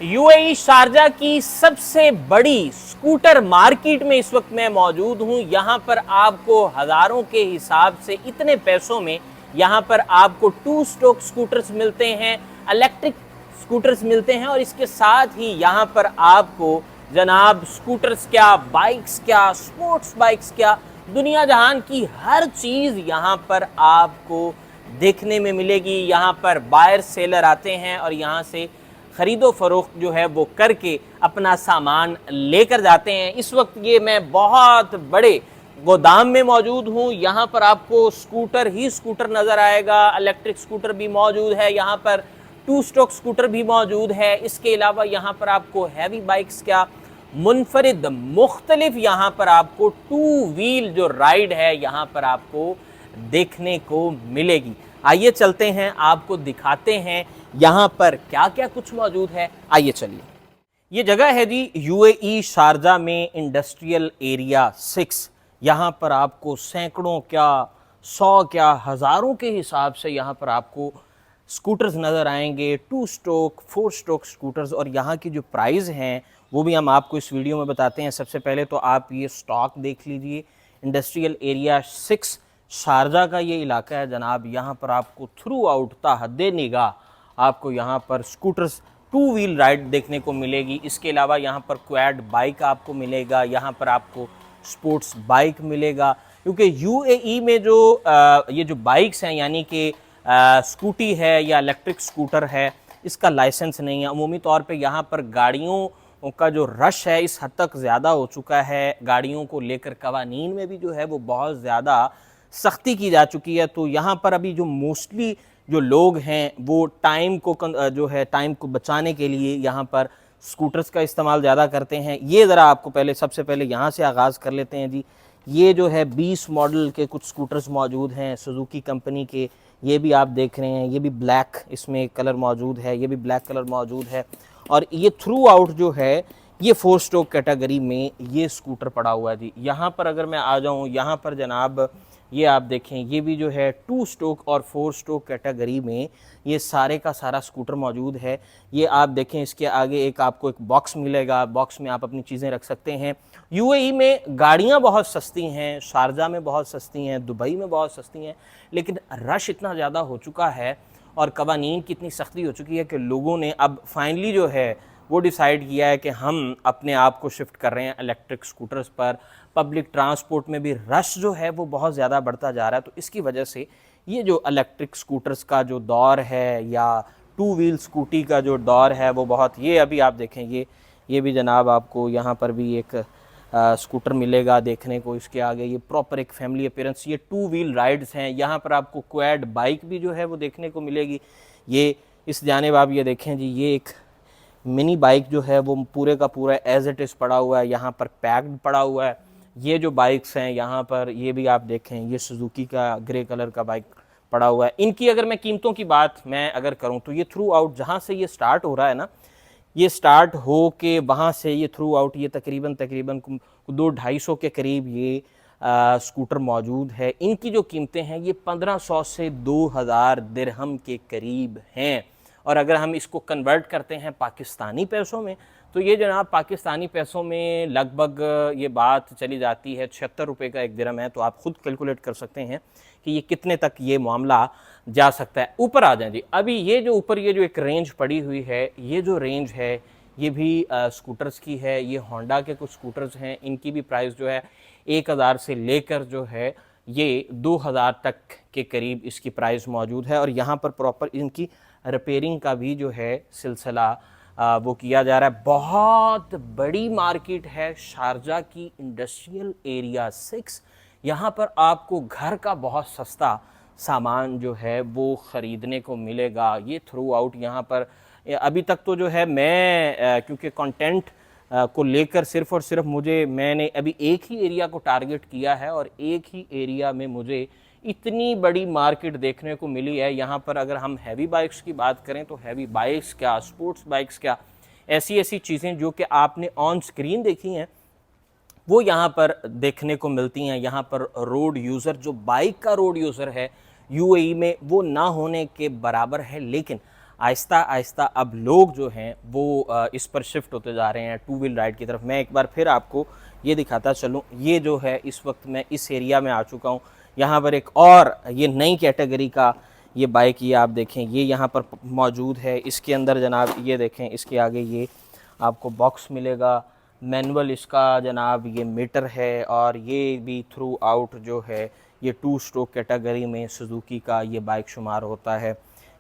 UAE Sharjah की सबसे बड़ी स्कूटर मार्केट में इस वक्त मैं मौजूद हूं। यहां पर आपको हजारों के हिसाब से इतने पैसों में यहां पर आपको टू स्ट्रोक स्कूटर्स मिलते हैं, इलेक्ट्रिक स्कूटर्स मिलते हैं और इसके साथ ही यहां पर आपको जनाब स्कूटर्स क्या, बाइक्स क्या, स्पोर्ट्स बाइक्स क्या, दुनिया जहान की हर चीज यहां पर आपको देखने में मिलेगी। यहां पर बायर सेलर आते हैं और यहां से खरीदो फरोख्त जो है वो करके अपना सामान लेकर जाते हैं। इस वक्त ये मैं बहुत बड़े गोदाम में मौजूद हूँ। यहाँ पर आपको स्कूटर ही स्कूटर नज़र आएगा, इलेक्ट्रिक स्कूटर भी मौजूद है, यहाँ पर टू स्ट्रोक स्कूटर भी मौजूद है। इसके अलावा यहाँ पर आपको हैवी बाइक्स क्या, मुनफरिद मुख्तलिफ यहाँ पर आपको टू व्हील जो राइड है यहाँ पर आपको देखने को मिलेगी। आइए चलते हैं, आपको दिखाते हैं यहाँ पर क्या क्या कुछ मौजूद है। आइए चलिए। ये जगह है जी यूएई शारजा में इंडस्ट्रियल एरिया 6। यहाँ पर आपको सैकड़ों क्या, 100 क्या, हज़ारों के हिसाब से यहाँ पर आपको स्कूटर्स नज़र आएंगे, टू स्ट्रोक, 4 स्ट्रोक स्कूटर्स। और यहाँ की जो प्राइस हैं वो भी हम आपको इस वीडियो में बताते हैं। सबसे पहले तो आप ये स्टॉक देख लीजिए। इंडस्ट्रियल एरिया 6 शारजा का ये इलाका है जनाब। यहाँ पर आपको थ्रू आउट ताहद्दे निगाह आपको यहाँ पर स्कूटर्स टू व्हील राइड देखने को मिलेगी। इसके अलावा यहाँ पर क्वाड बाइक आपको मिलेगा, यहाँ पर आपको स्पोर्ट्स बाइक मिलेगा। क्योंकि यूएई में जो ये जो बाइक्स हैं यानी कि स्कूटी है या इलेक्ट्रिक स्कूटर है, इसका लाइसेंस नहीं है। अमूमी तौर पे यहाँ पर गाड़ियों का जो रश है इस हद तक ज़्यादा हो चुका है। गाड़ियों को लेकर कवानीन में भी जो है वो बहुत ज़्यादा सख्ती की जा चुकी है। तो यहाँ पर अभी जो मोस्टली जो लोग हैं वो टाइम को बचाने के लिए यहाँ पर स्कूटर्स का इस्तेमाल ज़्यादा करते हैं। ये ज़रा आपको सबसे पहले यहाँ से आगाज़ कर लेते हैं जी। ये जो है 20 मॉडल के कुछ स्कूटर्स मौजूद हैं सुजुकी कंपनी के। ये भी आप देख रहे हैं, ये भी ब्लैक इसमें कलर मौजूद है, ये भी ब्लैक कलर मौजूद है। और ये थ्रू आउट जो है ये 4 स्ट्रोक कैटेगरी में ये स्कूटर पड़ा हुआ है जी। यहाँ पर अगर मैं आ जाऊँ, यहाँ पर जनाब ये आप देखें, ये भी जो है 2 स्ट्रोक और 4 स्ट्रोक कैटेगरी में ये सारे का सारा स्कूटर मौजूद है। ये आप देखें, इसके आगे आपको एक बॉक्स मिलेगा, बॉक्स में आप अपनी चीज़ें रख सकते हैं। यूएई में गाड़ियाँ बहुत सस्ती हैं, शारजा में बहुत सस्ती हैं, दुबई में बहुत सस्ती हैं, लेकिन रश इतना ज़्यादा हो चुका है और कवानीन की इतनी सख्ती हो चुकी है कि लोगों ने अब फाइनली जो है वो डिसाइड किया है कि हम अपने आप को शिफ्ट कर रहे हैं इलेक्ट्रिक स्कूटर्स पर। पब्लिक ट्रांसपोर्ट में भी रश जो है वो बहुत ज़्यादा बढ़ता जा रहा है। तो इसकी वजह से ये जो इलेक्ट्रिक स्कूटर्स का जो दौर है या टू व्हील स्कूटी का जो दौर है वो बहुत, ये अभी आप देखें, ये भी जनाब आपको यहाँ पर भी एक स्कूटर मिलेगा देखने को। इसके आगे ये प्रॉपर एक फैमिली अपीयरेंस, ये टू व्हील राइड्स हैं। यहाँ पर आपको क्वाड बाइक भी जो है वो देखने को मिलेगी। ये इस जानिब आप ये देखें जी, ये एक मिनी बाइक जो है वो पूरे का पूरा एज इट इज़ पड़ा हुआ है, यहाँ पर पैक्ड पड़ा हुआ है। ये जो बाइक्स हैं यहाँ पर, ये भी आप देखें, ये सुजुकी का ग्रे कलर का बाइक पड़ा हुआ है। इनकी अगर मैं कीमतों की बात मैं अगर करूँ तो ये थ्रू आउट जहाँ से ये स्टार्ट हो रहा है ना, ये स्टार्ट हो के वहाँ से ये थ्रू आउट ये तकरीबन 200-250 के करीब ये स्कूटर मौजूद है। इनकी जो कीमतें हैं ये 1500 से 2000 दिरहम के करीब हैं। और अगर हम इसको कन्वर्ट करते हैं पाकिस्तानी पैसों में तो ये जनाब पाकिस्तानी पैसों में लगभग ये बात चली जाती है 76 रुपये का एक दिरहम है। तो आप ख़ुद कैलकुलेट कर सकते हैं कि ये कितने तक ये मामला जा सकता है। ऊपर आ जाए जी। अभी ये जो ऊपर ये जो एक रेंज पड़ी हुई है, ये जो रेंज है ये भी स्कूटर्स की है। ये होंडा के कुछ स्कूटर्स हैं, इनकी भी प्राइस जो है 1000 से लेकर जो है ये 2000 तक के करीब इसकी प्राइस मौजूद है। और यहाँ पर प्रॉपर इनकी रिपेयरिंग का भी जो है सिलसिला वो किया जा रहा है। बहुत बड़ी मार्केट है शारजा की इंडस्ट्रियल एरिया 6। यहाँ पर आपको घर का बहुत सस्ता सामान जो है वो ख़रीदने को मिलेगा। ये थ्रू आउट यहाँ पर अभी तक तो जो है मैं क्योंकि कंटेंट को लेकर सिर्फ़ और सिर्फ मैंने अभी एक ही एरिया को टारगेट किया है और एक ही एरिया में मुझे इतनी बड़ी मार्केट देखने को मिली है। यहाँ पर अगर हम हैवी बाइक्स की बात करें तो हैवी बाइक्स क्या, स्पोर्ट्स बाइक्स क्या, ऐसी चीज़ें जो कि आपने ऑन स्क्रीन देखी हैं वो यहाँ पर देखने को मिलती हैं। यहाँ पर रोड यूज़र, जो बाइक का रोड यूज़र है यूएई में, वो ना होने के बराबर है। लेकिन आहिस्ता आहिस्ता अब लोग जो हैं वो इस पर शिफ्ट होते जा रहे हैं टू व्हील राइड की तरफ। मैं एक बार फिर आपको ये दिखाता चलूँ, ये जो है इस वक्त मैं इस एरिया में आ चुका हूँ। यहाँ पर एक और ये नई कैटेगरी का ये बाइक, ये आप देखें, ये यहाँ पर मौजूद है। इसके अंदर जनाब ये देखें, इसके आगे ये आपको बॉक्स मिलेगा, मैनुअल इसका जनाब ये मीटर है, और ये भी थ्रू आउट जो है ये 2 स्ट्रोक कैटेगरी में सुजुकी का ये बाइक शुमार होता है।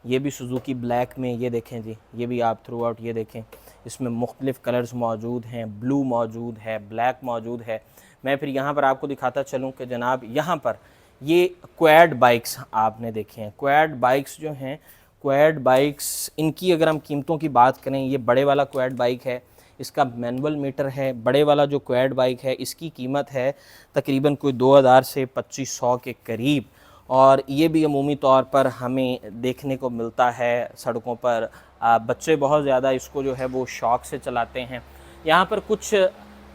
ये भी सुजुकी ब्लैक में, ये देखें जी, ये भी आप थ्रू आउट ये देखें, इसमें मुख्तलिफ़ कलर्स मौजूद हैं, ब्लू मौजूद है, ब्लैक मौजूद है। मैं फिर यहाँ पर आपको दिखाता चलूँ कि जनाब यहाँ पर ये क्वाड बाइक्स आपने देखे हैं। क्वाड बाइक्स जो हैं, क्वाड बाइक्स इनकी अगर हम कीमतों की बात करें, ये बड़े वाला क्वाड बाइक है, इसका मैनुअल मीटर है। बड़े वाला जो क्वाड बाइक है इसकी कीमत है तकरीबन कोई 2000 से 2500 के करीब, और ये भी अमूमी तौर पर हमें देखने को मिलता है सड़कों पर। बच्चे बहुत ज़्यादा इसको जो है वो शौक़ से चलाते हैं। यहाँ पर कुछ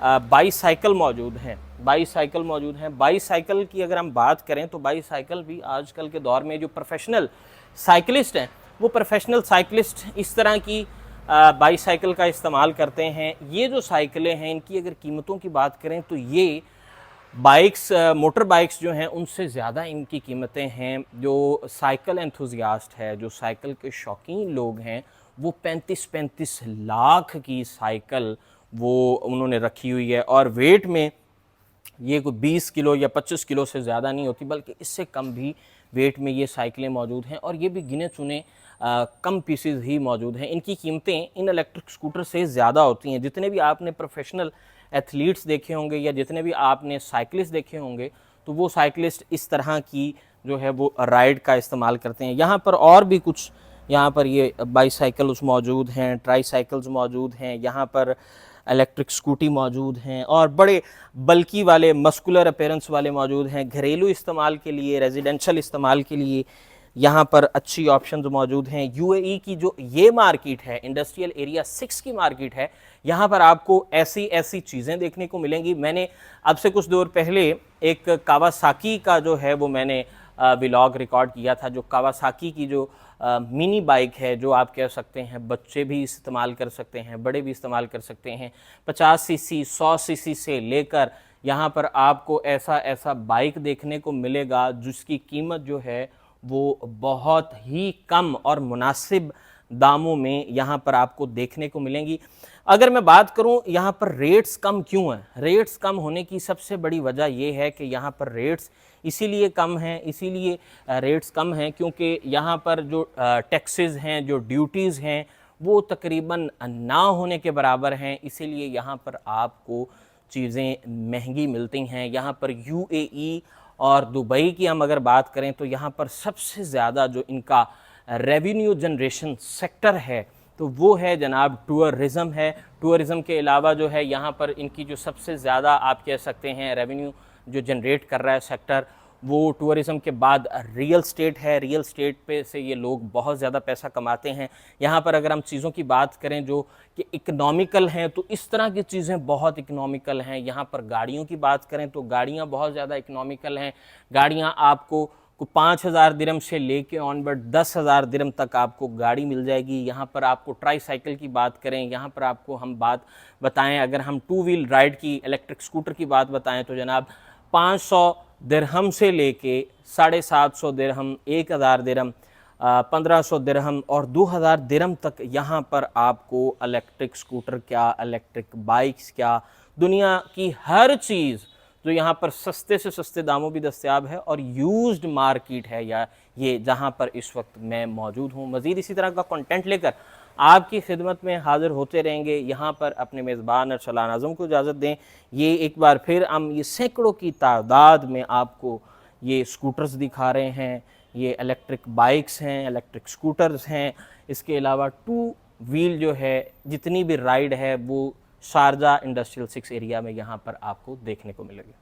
बाईसाइकिल मौजूद हैं, बाईसाइकिल मौजूद हैं। बाईसाइकिल की अगर हम बात करें तो बाईसाइकिल भी आजकल के दौर में जो प्रोफेशनल साइकिलिस्ट हैं, वो प्रोफेशनल साइकिलिस्ट इस तरह की बाईसाइकिल का इस्तेमाल करते हैं। ये जो साइकिलें हैं, इनकी अगर कीमतों की बात करें तो ये बाइक्स, मोटर बाइक्स जो हैं उनसे ज़्यादा इनकी कीमतें हैं। जो साइकिल एंथुजियास्ट है, जो साइकिल के शौकीन लोग हैं, वो 35-35 लाख की साइकिल वो उन्होंने रखी हुई है, और वेट में ये कोई 20 किलो या 25 किलो से ज़्यादा नहीं होती, बल्कि इससे कम भी वेट में ये साइकिलें मौजूद हैं, और ये भी गिने चुने कम पीसेस ही मौजूद हैं। इनकी कीमतें इन इलेक्ट्रिक स्कूटर से ज़्यादा होती हैं। जितने भी आपने प्रोफेशनल एथलीट्स देखे होंगे या जितने भी आपने साइकिलिस्ट देखे होंगे, तो वो साइकिलिस्ट इस तरह की जो है वो राइड का इस्तेमाल करते हैं। यहाँ पर और भी कुछ, यहाँ पर ये बाईसाइकिल्स मौजूद हैं, ट्राईसाइकिल्स मौजूद हैं, यहाँ पर इलेक्ट्रिक स्कूटी मौजूद हैं, और बड़े बल्कि वाले मस्कुलर अपीयरेंस वाले मौजूद हैं। घरेलू इस्तेमाल के लिए, रेजिडेंशियल इस्तेमाल के लिए यहाँ पर अच्छी ऑप्शंस मौजूद हैं। यूएई की जो ये मार्केट है, इंडस्ट्रियल एरिया 6 की मार्केट है, यहाँ पर आपको ऐसी ऐसी चीज़ें देखने को मिलेंगी। मैंने अब से कुछ देर पहले एक कावासाकी का जो है वो मैंने व्लॉग रिकॉर्ड किया था। जो कावासाकी की जो मिनी बाइक है, जो आप कह सकते हैं बच्चे भी इस्तेमाल कर सकते हैं, बड़े भी इस्तेमाल कर सकते हैं। 50 सीसी 100 सीसी से लेकर यहाँ पर आपको ऐसा ऐसा बाइक देखने को मिलेगा जिसकी कीमत जो है वो बहुत ही कम और मुनासिब दामों में यहाँ पर आपको देखने को मिलेंगी। अगर मैं बात करूँ यहाँ पर रेट्स कम क्यों हैं, रेट्स कम होने की सबसे बड़ी वजह ये है कि यहाँ पर रेट्स इसीलिए कम हैं, इसीलिए रेट्स कम हैं क्योंकि यहाँ पर जो टैक्सेस हैं, जो ड्यूटीज़ हैं, वो तकरीबन ना होने के बराबर हैं। इसीलिए यहाँ पर आपको चीज़ें महंगी मिलती हैं। यहाँ पर यूएई और दुबई की हम अगर बात करें तो यहाँ पर सबसे ज़्यादा जो इनका रेवेन्यू जनरेशन सेक्टर है तो वो है जनाब टूरिज़म है। टूरिज़म के अलावा जो है यहाँ पर इनकी जो सबसे ज़्यादा आप कह सकते हैं रेवेन्यू जो जनरेट कर रहा है सेक्टर, वो टूरिज़म के बाद रियल स्टेट है। रियल स्टेट पे से ये लोग बहुत ज़्यादा पैसा कमाते हैं। यहाँ पर अगर हम चीज़ों की बात करें जो कि इकनॉमिकल हैं तो इस तरह की चीज़ें बहुत इकनॉमिकल हैं। यहाँ पर गाड़ियों की बात करें तो गाड़ियाँ बहुत ज़्यादा इकनॉमिकल हैं। गाड़ियाँ आपको 5000 दिरहम से लेके ऑनवर्ड 10,000 दिरहम तक आपको गाड़ी मिल जाएगी। यहाँ पर आपको ट्राई साइकिल की बात करें, यहाँ पर आपको हम बात बताएं, अगर हम टू व्हील राइड की इलेक्ट्रिक स्कूटर की बात बताएं तो जनाब 500 दिरहम से लेके 750 दिरहम, 1000 दिरहम, 1500 दिरहम और 2000 दिरहम तक यहाँ पर आपको इलेक्ट्रिक स्कूटर क्या, इलेक्ट्रिक बाइक्स क्या, दुनिया की हर चीज़ जो यहाँ पर सस्ते से सस्ते दामों भी दस्तयाब है और यूज्ड मार्केट है या ये जहाँ पर इस वक्त मैं मौजूद हूँ। मज़ीद इसी तरह का कंटेंट लेकर आपकी खिदमत में हाज़िर होते रहेंगे। यहाँ पर अपने मेज़बान अरसलान आज़म को इजाज़त दें। ये एक बार फिर हम ये सैकड़ों की तादाद में आपको ये स्कूटर्स दिखा रहे हैं, ये इलेक्ट्रिक बाइक्स हैं, इलेक्ट्रिक स्कूटर्स हैं। इसके अलावा टू व्हील जो है जितनी भी राइड है वो शारजा इंडस्ट्रियल 6 एरिया में यहाँ पर आपको देखने को मिलेगी।